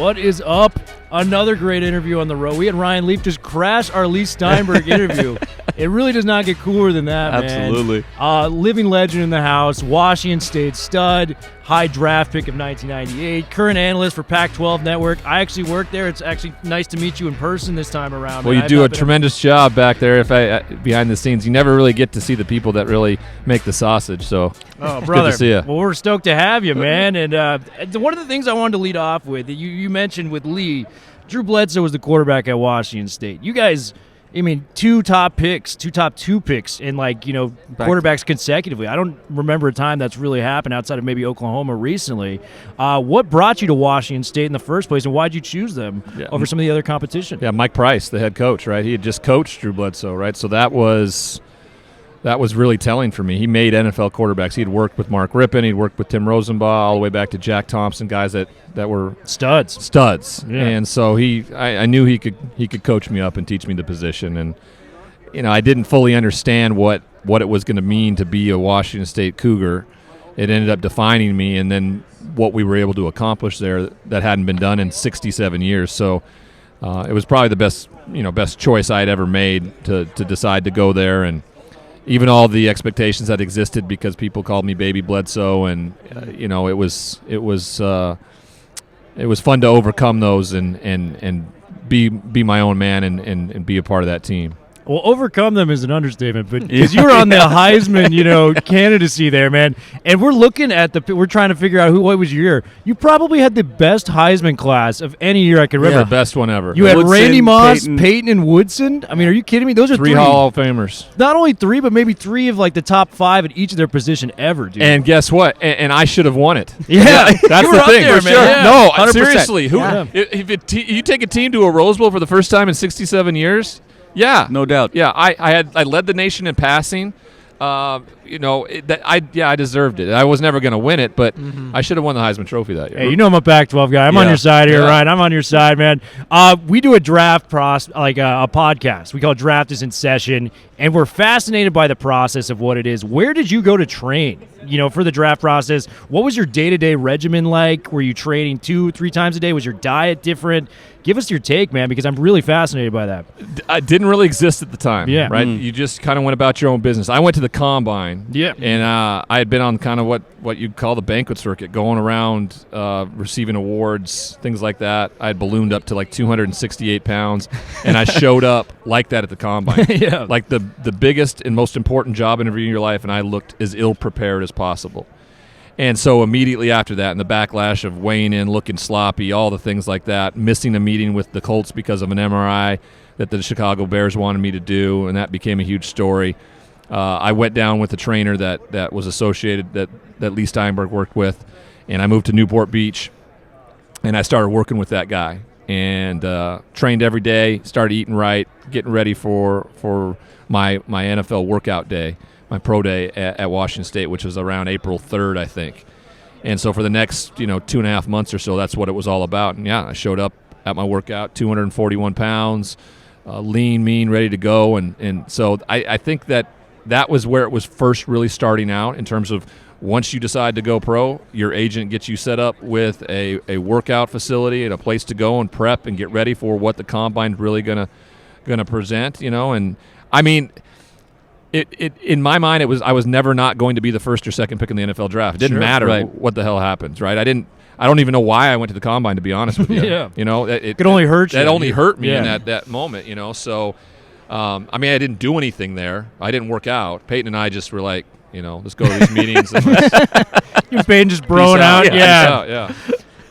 What is up? Another great interview on the road. We had Ryan Leaf just crash our Lee Steinberg interview. It really does not get cooler than that, Absolutely. man. Living legend in the house, Washington State stud, high draft pick of 1998, current analyst for Pac-12 Network. I actually work there. It's actually nice to meet you in person this time around. Well, you do a tremendous job back there behind the scenes. You never really get to see the people that really make the sausage, so brother. Good to see you. Well, we're stoked to have you, man. And one of the things I wanted to lead off with, you mentioned with Lee, Drew Bledsoe was the quarterback at Washington State. You guys, I mean, two top two picks in quarterbacks consecutively. I don't remember a time that's really happened outside of maybe Oklahoma recently. What brought you to Washington State in the first place, and why did you choose them over some of the other competition? Yeah, Mike Price, the head coach, right? He had just coached Drew Bledsoe, right? So that was really telling for me. He made NFL quarterbacks. He had worked with Mark Rippon. He'd worked with Tim Rosenbaugh all the way back to Jack Thompson, guys that were studs. Yeah. And so I knew he could coach me up and teach me the position. And I didn't fully understand what it was going to mean to be a Washington State Cougar. It ended up defining me, and then what we were able to accomplish there that hadn't been done in 67 years. So it was probably the best choice I had ever made to decide to go there. And even all the expectations that existed, because people called me Baby Bledsoe, and it was fun to overcome those and be my own man and be a part of that team. Well, overcome them is an understatement, but because you were on the Heisman, candidacy there, man, and we're trying to figure out what was your year. You probably had the best Heisman class of any year I can remember. Yeah, the best one ever. You had Woodson, Randy Moss, Peyton, and Woodson. I mean, are you kidding me? Those are three Hall of Famers. Not only three, but maybe three of the top five at each of their position ever, dude. And guess what? And I should have won it. Yeah, that's you were the up thing. there, For man. sure. Yeah. No, 100%. seriously. Yeah. If you take a team to a Rose Bowl for the first time in 67 years. Yeah, No doubt. Yeah, I led the nation in passing. I deserved it. I was never going to win it, but I should have won the Heisman Trophy that year. Hey, I'm a Pac-12 guy. I'm on your side here, Ryan. I'm on your side, man. We do a draft a podcast. We call it Draft is in Session, and we're fascinated by the process of what it is. Where did you go to train? For the draft process, what was your day-to-day regimen like? Were you training 2-3 times a day? Was your diet different? Give us your take, man, because I'm really fascinated by that. It didn't really exist at the time, right? You just kind of went about your own business. I went to the Combine, and I had been on kind of what you'd call the banquet circuit, going around receiving awards, things like that. I had ballooned up to 268 pounds, and I showed up like that at the Combine. Like the biggest and most important job interview in your life, and I looked as ill-prepared as possible. And so immediately after that, and the backlash of weighing in, looking sloppy, all the things like that, missing a meeting with the Colts because of an MRI that the Chicago Bears wanted me to do, and that became a huge story. I went down with a trainer that was associated, that Lee Steinberg worked with, and I moved to Newport Beach, and I started working with that guy, and trained every day, started eating right, getting ready for my NFL workout day, my pro day at Washington State, which was around April 3rd, I think. And so for the next 2.5 months or so, that's what it was all about. And I showed up at my workout, 241 pounds, lean, mean, ready to go. And so I think that was where it was first really starting out, in terms of once you decide to go pro, your agent gets you set up with a workout facility and a place to go and prep and get ready for what the Combine's really gonna present. And I mean, It in my mind, I was never not going to be the first or second pick in the NFL draft. It didn't matter what the hell happens, right? I don't even know why I went to the Combine, to be honest with you. It could only hurt you. That only hurt me in that moment, So, I mean, I didn't do anything there. I didn't work out. Peyton and I just were like, let's go to these meetings. And you and Peyton just broing out. Yeah.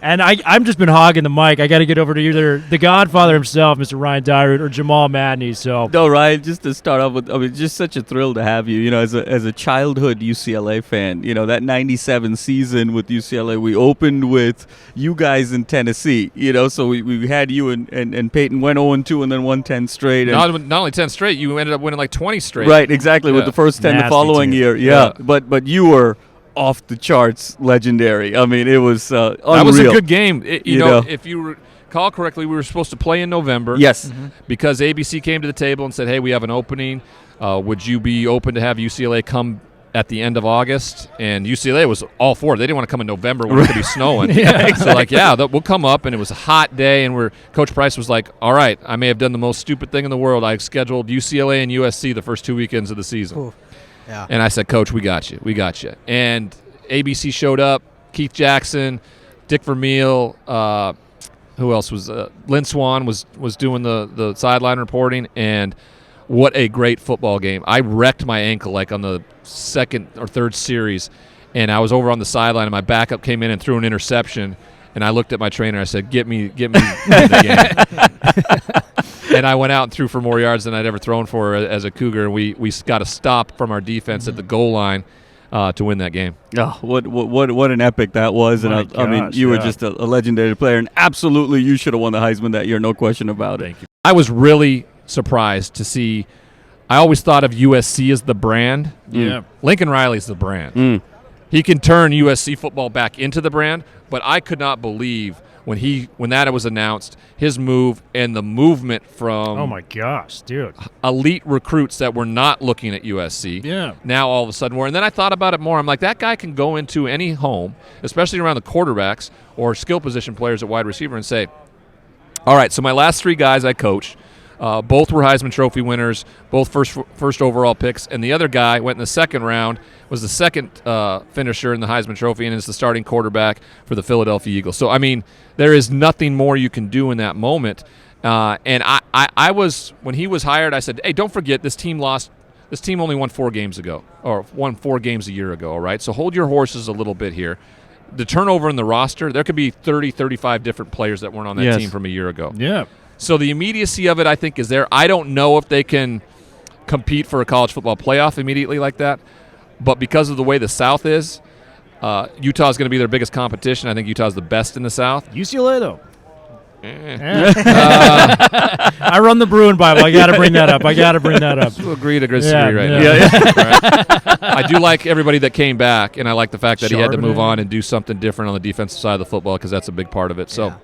And I've just been hogging the mic. I got to get over to either the Godfather himself, Mr. Ryan Dyrud, or Jamal Madney. So no, Ryan. Just to start off with, just such a thrill to have you. As a childhood UCLA fan, that '97 season with UCLA, we opened with you guys in Tennessee. So we had you and Peyton went 0-2 and then won 10 straight. And not only 10 straight, you ended up winning 20 straight. Right, exactly. With the first 10 the following year. Yeah, but you were off the charts legendary. I mean, it was unreal. That was a good game. If you recall correctly, we were supposed to play in November. Yes. Because ABC came to the table and said, hey, we have an opening. Would you be open to have UCLA come at the end of August, and UCLA was all for it. They didn't want to come in November when it could be snowing. So we'll come up, and it was a hot day, and Coach Price was like, all right, I may have done the most stupid thing in the world. I scheduled UCLA and USC the first 2 weekends of the season. Ooh. Yeah. And I said, Coach, we got you. And ABC showed up, Keith Jackson, Dick Vermeil, who else was Lynn Swan was doing the sideline reporting, and what a great football game. I wrecked my ankle like on the second or third series, and I was over on the sideline, and my backup came in and threw an interception, and I looked at my trainer. I said, get me in the game. And I went out and threw for more yards than I'd ever thrown for as a Cougar, and we got a stop from our defense at the goal line to win that game. Oh, what an epic that was. And I mean, you were just a legendary player, and absolutely you should have won the Heisman that year, no question about it. Thank you. I was really surprised to see. I always thought of USC as the brand. Yeah. Lincoln Riley's the brand. He can turn USC football back into the brand, but I could not believe when that was announced, his move and the movement from oh my gosh, dude, elite recruits that were not looking at USC. Yeah. Now all of a sudden were. And then I thought about it more. I'm like, that guy can go into any home, especially around the quarterbacks or skill position players at wide receiver, and say, all right, so my last 3 guys I coached, both were Heisman Trophy winners, both first overall picks, and the other guy went in the second round, was the second finisher in the Heisman Trophy, and is the starting quarterback for the Philadelphia Eagles. So, I mean, there is nothing more you can do in that moment. And I was, when he was hired, I said, hey, don't forget this team only won 4 games ago, or won 4 games a year ago, all right? So hold your horses a little bit here. The turnover in the roster, there could be 30, 35 different players that weren't on that team from a year ago. Yeah. So the immediacy of it, I think, is there. I don't know if they can compete for a college football playoff immediately like that, but because of the way the South is, Utah is going to be their biggest competition. I think Utah's the best in the South. UCLA, though. I run the Bruin Bible. I got to bring that up. We'll agree to disagree right now. Right. I do like everybody that came back, and I like the fact that he had to move on and do something different on the defensive side of the football, because that's a big part of it. So,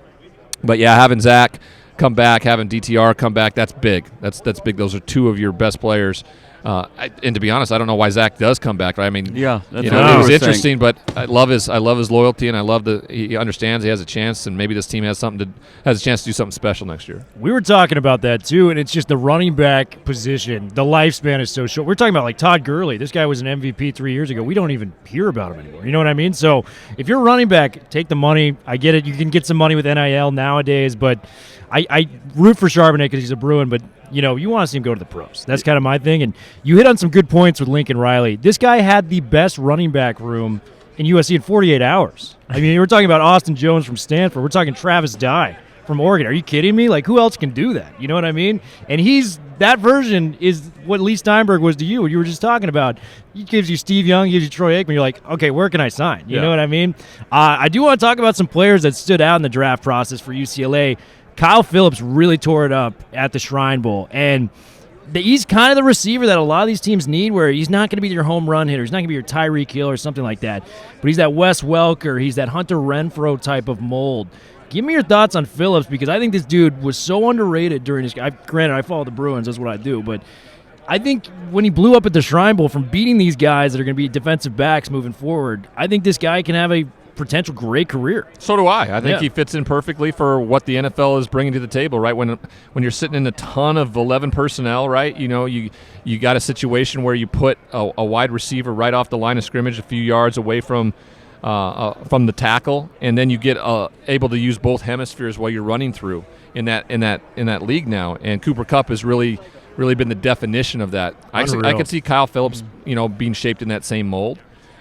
but yeah, having Zach come back, having DTR come back, that's big. That's big. Those are 2 of your best players. And to be honest, I don't know why Zach does come back. Right? I mean, that's it was interesting, but I love his loyalty, and I love he understands he has a chance, and maybe this team has a chance to do something special next year. We were talking about that too, and it's just the running back position. The lifespan is so short. We're talking about like Todd Gurley. This guy was an MVP 3 years ago. We don't even hear about him anymore. You know what I mean? So if you're a running back, take the money. I get it. You can get some money with NIL nowadays, but I root for Charbonnet because he's a Bruin, but you want to see him go to the pros. That's kind of my thing. And you hit on some good points with Lincoln Riley. This guy had the best running back room in USC in 48 hours. I mean, we're talking about Austin Jones from Stanford. We're talking Travis Dye from Oregon. Are you kidding me? Like, who else can do that? You know what I mean? And that version is what Lee Steinberg was to you, what you were just talking about. He gives you Steve Young, he gives you Troy Aikman. You're like, okay, where can I sign? You know what I mean? I do want to talk about some players that stood out in the draft process for UCLA. Kyle Phillips really tore it up at the Shrine Bowl, and he's kind of the receiver that a lot of these teams need, where he's not going to be your home run hitter. He's not going to be your Tyreek Hill or something like that, but he's that Wes Welker. He's that Hunter Renfrow type of mold. Give me your thoughts on Phillips, because I think this dude was so underrated during his – granted, I follow the Bruins. That's what I do, but I think when he blew up at the Shrine Bowl from beating these guys that are going to be defensive backs moving forward, I think this guy can have a potential great carear. So do I. I think he fits in perfectly for what the NFL is bringing to the table, right? When you're sitting in a ton of 11 personnel, right? You got a situation where you put a wide receiver right off the line of scrimmage a few yards away from the tackle, and then you get able to use both hemispheres while you're running through in that league now. And Cooper Kupp has really been the definition of that. I could see Kyle Phillips, being shaped in that same mold.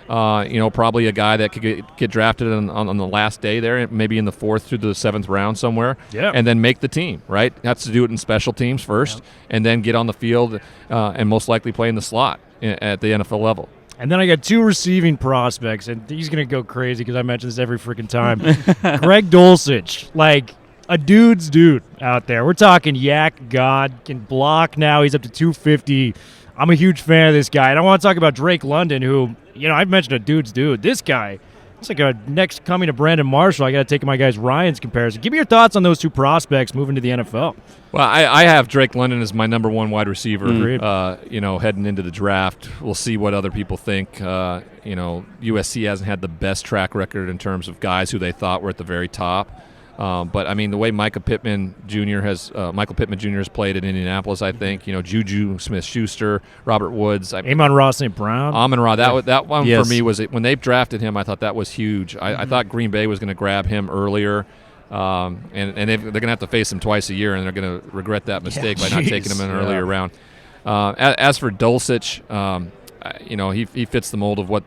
Probably a guy that could get drafted on the last day there, maybe in the 4th through the 7th round somewhere, and then make the team, right? Has to do it in special teams first, and then get on the field and most likely play in the slot at the NFL level. And then I got 2 receiving prospects, and he's going to go crazy because I mention this every freaking time. Greg Dulcich, like a dude's dude out there. We're talking yak god, can block now. He's up to 250. I'm a huge fan of this guy. And I want to talk about Drake London, who, I've mentioned a dude's dude. This guy It's like a next coming to Brandon Marshall. I got to take my guys Ryan's comparison. Give me your thoughts on those two prospects moving to the NFL. Well, I have Drake London as my number one wide receiver. Heading into the draft, we'll see what other people think. USC hasn't had the best track record in terms of guys who they thought were at the very top. But I mean, the way Michael Pittman Jr. has played in Indianapolis, I think Juju Smith-Schuster, Robert Woods, Amon-Ra St. Brown, Amon-Ra. That one for me was when they drafted him. I thought that was huge. I thought Green Bay was going to grab him earlier, and they're going to have to face him twice a year, and they're going to regret that mistake by not taking him in an earlier round. As for Dulcich, he fits the mold of what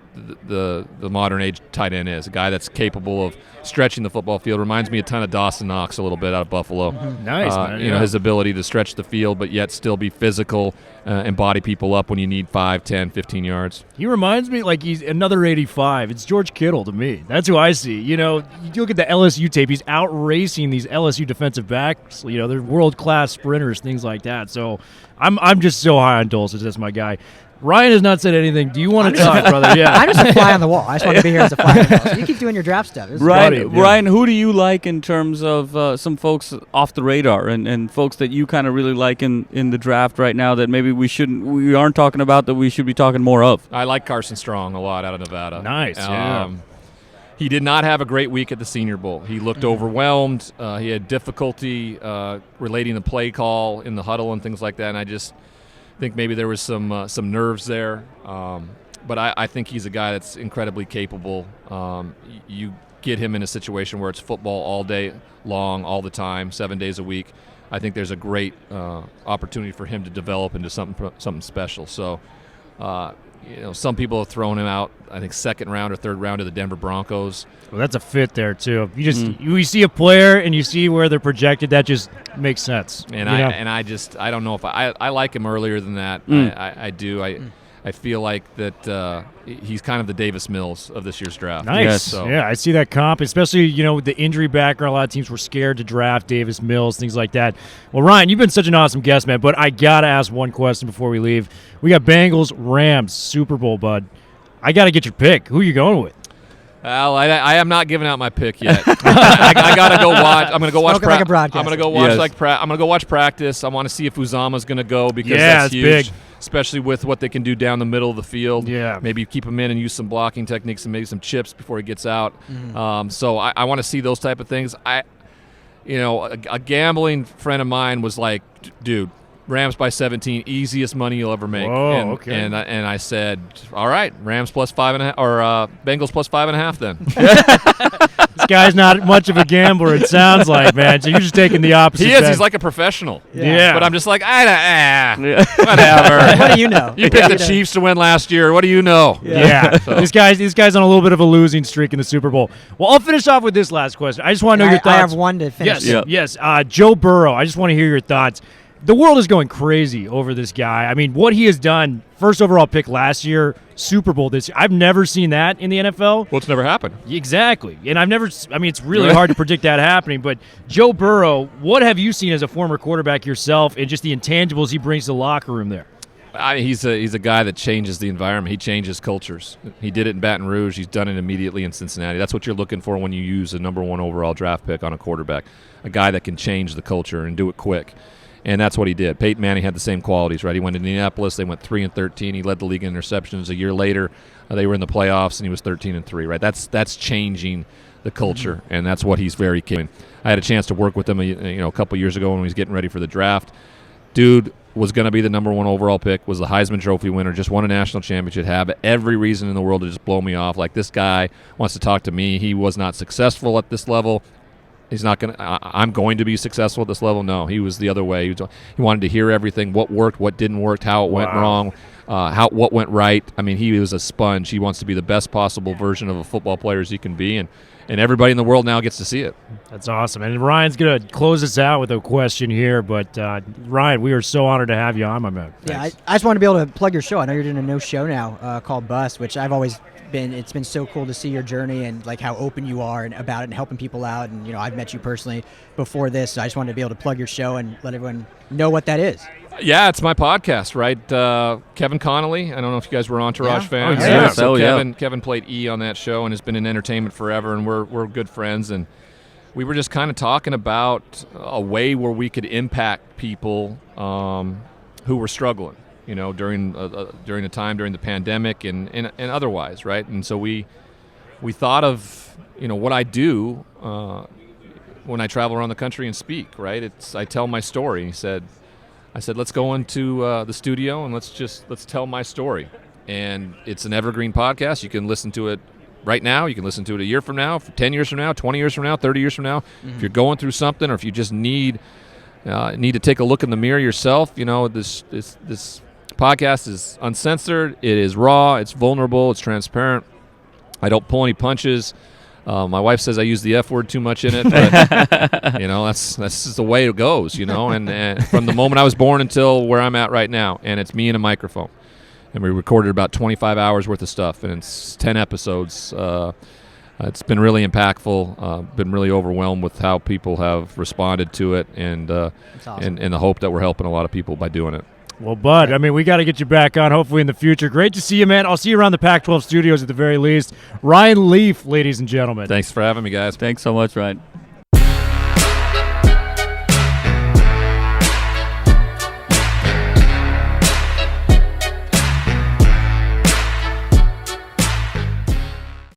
the modern age tight end is. A guy that's capable of stretching the football field. Reminds me a ton of Dawson Knox a little bit out of Buffalo. Nice, man. His ability to stretch the field but yet still be physical and body people up when you need 5, 10, 15 yards. He reminds me like he's another 85. It's George Kittle to me. That's who I see. You look at the LSU tape. He's out racing these LSU defensive backs. They're world-class sprinters, things like that. So I'm just so high on Dulcich. That's my guy. Ryan has not said anything. Do you want to talk, brother? Yeah. I'm just a fly on the wall. I just want to be here as a fly on the wall. So you keep doing your draft stuff. Ryan, who do you like in terms of some folks off the radar and folks that you kind of really like in the draft right now that maybe we aren't talking about that we should be talking more of? I like Carson Strong a lot out of Nevada. Nice. He did not have a great week at the Senior Bowl. He looked overwhelmed. He had difficulty relating the play call in the huddle and things like that, and I just think maybe there was some nerves there, but I think he's a guy that's incredibly capable. You get him in a situation where it's football all day long, all the time, 7 days a week. I think there's a great opportunity for him to develop into something special. So, some people have thrown him out, I think, second round or third round to the Denver Broncos. Well, that's a fit there, too. You see a player and you see where they're projected, that just makes sense. And I don't know if I like him earlier than that. I do. I feel like that he's kind of the Davis Mills of this year's draft. Nice. Yes. So. Yeah, I see that comp, especially, with the injury background. A lot of teams were scared to draft Davis Mills, things like that. Well, Ryan, you've been such an awesome guest, man, but I got to ask one question before we leave. We got Bengals, Rams, Super Bowl, bud. I got to get your pick. Who are you going with? Well, I am not giving out my pick yet. I gotta go watch. I'm gonna go watch. Like a broadcast. I'm gonna go watch I'm gonna go watch practice. I want to see if Uzama's gonna go because that's huge, big. Especially with what they can do down the middle of the field. Yeah. Maybe keep him in and use some blocking techniques and maybe some chips before he gets out. So I want to see those type of things. A gambling friend of mine was like, dude, Rams by 17, easiest money you'll ever make. Whoa, okay. And I said, all right, Rams plus 5.5 or Bengals plus 5.5 then. This guy's not much of a gambler, it sounds like, man. So you're just taking the opposite. He is. Bet. He's like a professional. Yeah. But I'm just like, whatever. What do you know? You picked the Chiefs to win last year. What do you know? Yeah. So. This guy's on a little bit of a losing streak in the Super Bowl. Well, I'll finish off with this last question. I just want to know your thoughts. I have one to finish. Yes. Joe Burrow. I just want to hear your thoughts. The world is going crazy over this guy. I mean, what he has done, first overall pick last year, Super Bowl this year. I've never seen that in the NFL. Well, it's never happened. Exactly. And it's really hard to predict that happening. But Joe Burrow, what have you seen as a former quarterback yourself and just the intangibles he brings to the locker room there? He's a guy that changes the environment. He changes cultures. He did it in Baton Rouge. He's done it immediately in Cincinnati. That's what you're looking for when you use a number one overall draft pick on a quarterback, a guy that can change the culture and do it quick. And that's what he did. Peyton Manning had the same qualities, right? He went to Indianapolis. They went 3-13. He led the league in interceptions. A year later, they were in the playoffs, and he was 13-3, right? That's changing the culture, and that's what he's very capable. I had a chance to work with him a couple years ago when he was getting ready for the draft. Dude was going to be the number one overall pick, was the Heisman Trophy winner, just won a national championship, had every reason in the world to just blow me off. Like, this guy wants to talk to me. He was not successful at this level. He's not going to. I'm going to be successful at this level. No, he was the other way. He wanted to hear everything: what worked, what didn't work, how it went wrong, what went right. I mean, he was a sponge. He wants to be the best possible version of a football player as he can be, and everybody in the world now gets to see it. That's awesome. And Ryan's going to close us out with a question here. But Ryan, we are so honored to have you on, my man. Yeah, I just want to be able to plug your show. I know you're doing a no show now called Bust, which I've always it's been so cool to see your journey and like how open you are and about it and helping people out. And I've met you personally before this, so I just wanted to be able to plug your show and let everyone know what that is. Yeah, it's my podcast, right? Kevin Connolly. I don't know if you guys were Entourage fans. Oh, yeah. So Yeah. Kevin played E on that show and has been in entertainment forever, and we're good friends. And we were just kind of talking about a way where we could impact people who were struggling, during the time during the pandemic and otherwise, right? And so we thought of what I do when I travel around the country and speak, right? I tell my story. I said, let's go into the studio and let's tell my story. And it's an evergreen podcast. You can listen to it right now. You can listen to it a year from now, 10 years from now, 20 years from now, 30 years from now. Mm-hmm. If you're going through something, or if you just need to take a look in the mirror yourself, this podcast is uncensored. It is raw. It's vulnerable. It's transparent. I don't pull any punches. My wife says I use the F word too much in it, but that's just the way it goes, and from the moment I was born until where I'm at right now, and it's me and a microphone, and we recorded about 25 hours worth of stuff, and it's 10 episodes. It's been really impactful. Been really overwhelmed with how people have responded to it, and awesome. and the hope that we're helping a lot of people by doing it. Well, Bud, we got to get you back on hopefully in the future. Great to see you, man. I'll see you around the Pac-12 studios at the very least. Ryan Leaf, ladies and gentlemen. Thanks for having me, guys. Thanks so much, Ryan.